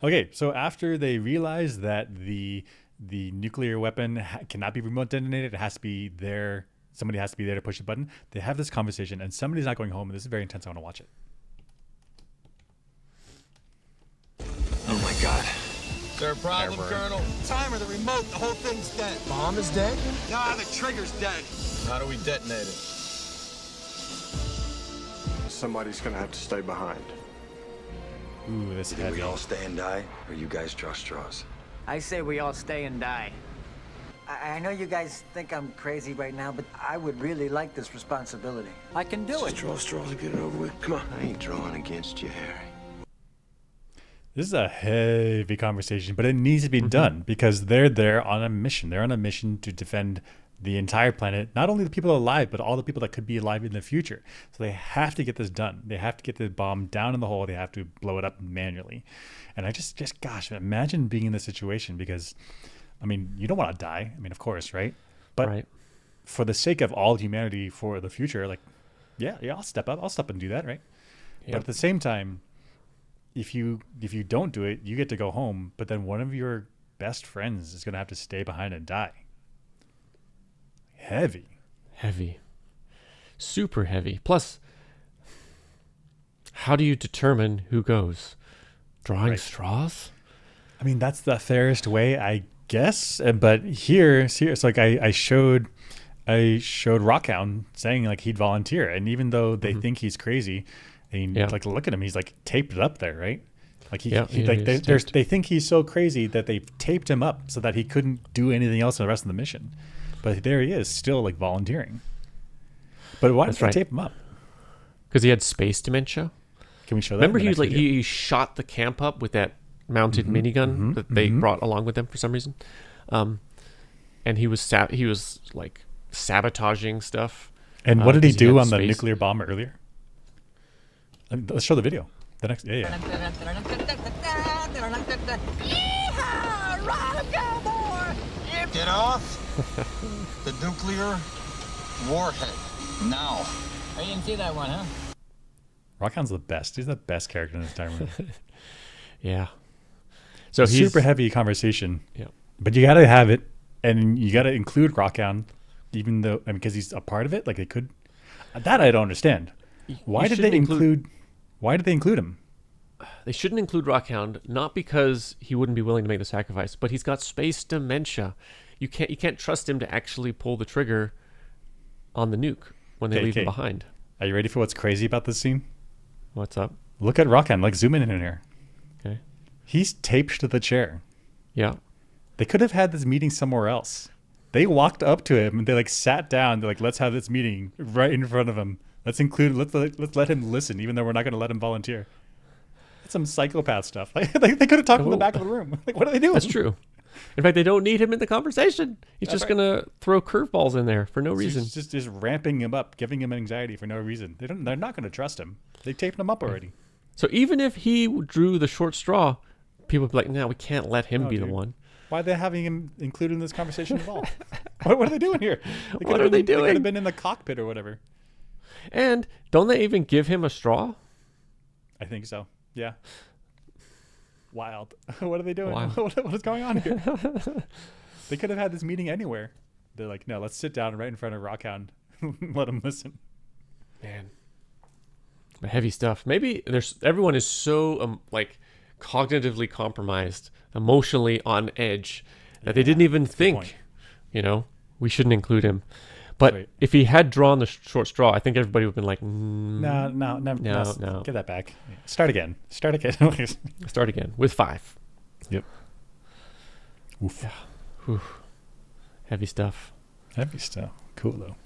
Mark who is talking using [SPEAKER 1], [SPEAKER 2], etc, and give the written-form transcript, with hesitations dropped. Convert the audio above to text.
[SPEAKER 1] Okay, so after they realize that the nuclear weapon cannot be remote detonated, it has to be there. Somebody has to be there to push the button. They have this conversation, and somebody's not going home. And this is very intense. I want to watch it.
[SPEAKER 2] Oh my God.
[SPEAKER 3] Is there a problem, Colonel?
[SPEAKER 4] Timer, the remote, the whole thing's dead.
[SPEAKER 3] Bomb is dead?
[SPEAKER 4] Nah, the trigger's dead.
[SPEAKER 3] How do we detonate it?
[SPEAKER 5] Somebody's gonna have to stay behind.
[SPEAKER 1] Ooh, this is
[SPEAKER 2] Either we
[SPEAKER 1] heavy.
[SPEAKER 2] all stay and die, or you guys draw straws.
[SPEAKER 6] I say we all stay and die.
[SPEAKER 7] I know you guys think I'm crazy right now, but I would really like this responsibility.
[SPEAKER 6] I can do it.
[SPEAKER 2] Just draw straws and get it over with. Come on. I ain't drawing against you, Harry.
[SPEAKER 1] This is a heavy conversation, but it needs to be done because they're there on a mission. They're on a mission to defend the entire planet, not only the people alive, but all the people that could be alive in the future. So they have to get this done. They have to get the bomb down in the hole. They have to blow it up manually. And I just gosh, imagine being in this situation because, I mean, you don't want to die. I mean, of course, right? But for the sake of all humanity for the future, like, yeah, I'll step up. I'll step and do that, right? Yep. But at the same time, if you don't do it, you get to go home, but then one of your best friends is going to have to stay behind and die. Heavy.
[SPEAKER 8] Super heavy. Plus, how do you determine who goes? Drawing straws?
[SPEAKER 1] I mean, that's the fairest way, I guess. But here it's like I showed Rockhound saying like he'd volunteer, and even though they think he's crazy, like look at him, he's like taped up there, right? Like they think he's so crazy that they've taped him up so that he couldn't do anything else in the rest of the mission. But there he is, still like volunteering. But why did they tape him up?
[SPEAKER 8] Because he had space dementia.
[SPEAKER 1] Can we show that?
[SPEAKER 8] Remember, he shot the camp up with that mounted minigun that they brought along with them for some reason, and he was like sabotaging stuff.
[SPEAKER 1] And what did he do on the nuclear bomb earlier? Let's show the video. The next, yeah.
[SPEAKER 4] Get off the nuclear warhead now.
[SPEAKER 6] I didn't see that one, huh?
[SPEAKER 1] Rockhound's the best. He's the best character in this entire movie.
[SPEAKER 8] Yeah. So he's
[SPEAKER 1] super heavy conversation.
[SPEAKER 8] Yeah.
[SPEAKER 1] But you got to have it, and you got to include Rockhound, even though because he's a part of it. Like they could. That I don't understand. Why did they include him?
[SPEAKER 8] They shouldn't include Rockhound, not because he wouldn't be willing to make the sacrifice, but he's got space dementia. You can't trust him to actually pull the trigger on the nuke when they leave him behind.
[SPEAKER 1] Are you ready for what's crazy about this scene?
[SPEAKER 8] What's up?
[SPEAKER 1] Look at Rockhound. Like zoom in here.
[SPEAKER 8] Okay.
[SPEAKER 1] He's taped to the chair.
[SPEAKER 8] Yeah.
[SPEAKER 1] They could have had this meeting somewhere else. They walked up to him and they like sat down. They're like, let's have this meeting right in front of him. Let's let him listen, even though we're not going to let him volunteer. That's some psychopath stuff. Like, they could have talked in the back of the room. Like, what are they doing?
[SPEAKER 8] That's true. In fact, they don't need him in the conversation. He's just going to throw curveballs in there for no reason.
[SPEAKER 1] Just ramping him up, giving him anxiety for no reason. They're not going to trust him. They taped him up already.
[SPEAKER 8] So even if he drew the short straw, people would be like, no, we can't let him be the one.
[SPEAKER 1] Why are they having him included in this conversation at all? What are they doing here?
[SPEAKER 8] What are they doing?
[SPEAKER 1] They could have been in the cockpit or whatever.
[SPEAKER 8] And don't they even give him a straw?
[SPEAKER 1] I think so. Yeah. Wild. What are they doing?
[SPEAKER 8] Wild.
[SPEAKER 1] What is going on here? They could have had this meeting anywhere. They're like, no, let's sit down right in front of Rockhound. Let him listen.
[SPEAKER 8] Man. Heavy stuff. Maybe everyone is so like cognitively compromised, emotionally on edge, that they didn't even think, we shouldn't include him. But if he had drawn the short straw, I think everybody would have been like,
[SPEAKER 1] no. Get that back. Start again. Start
[SPEAKER 8] again with 5.
[SPEAKER 1] Yep. Oof.
[SPEAKER 8] Yeah. Heavy stuff.
[SPEAKER 1] Cool though.